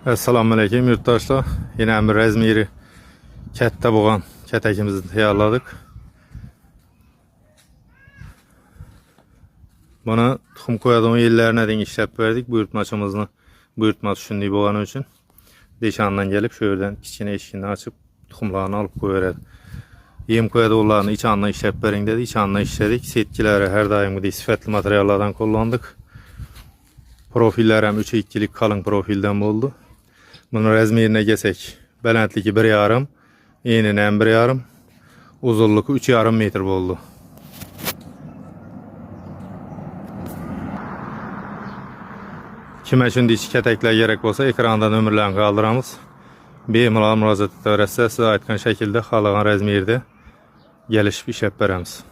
Assalamu alaykum yurtdoshlar. Yine bir Razmiri katta bo'lgan katakimizni tayyorladik. Buni tuxum qo'yadigan yerlarına deng ishlab berdik. Buyurtmasi shunday bo'lgani uchun deshandan gelip shu yerdan kichkina eshikni ochib tuxumlarni olib qo'yaveradi. Yem qo'yadiganlarni ichandan ishlab bering dedi. Ichandan ishladik. Setkilari har doimgidek sifatli materiallardan qo'llandik. Profiller ham 3-2'lik kalın profilden bo'ldi. Bunun razmerine geçsek, balandligi 1,5, enini ham 1,5, uzunluğu 3,5 metr bo'ldi. Kime shunday kataklar kerak bo'lsa, ekranda nomerlarni qoldiramiz. Bemalol murojaat etaverasiz, siz aytgan shaklda xohlagan razmerda kelishib ishlab beramiz.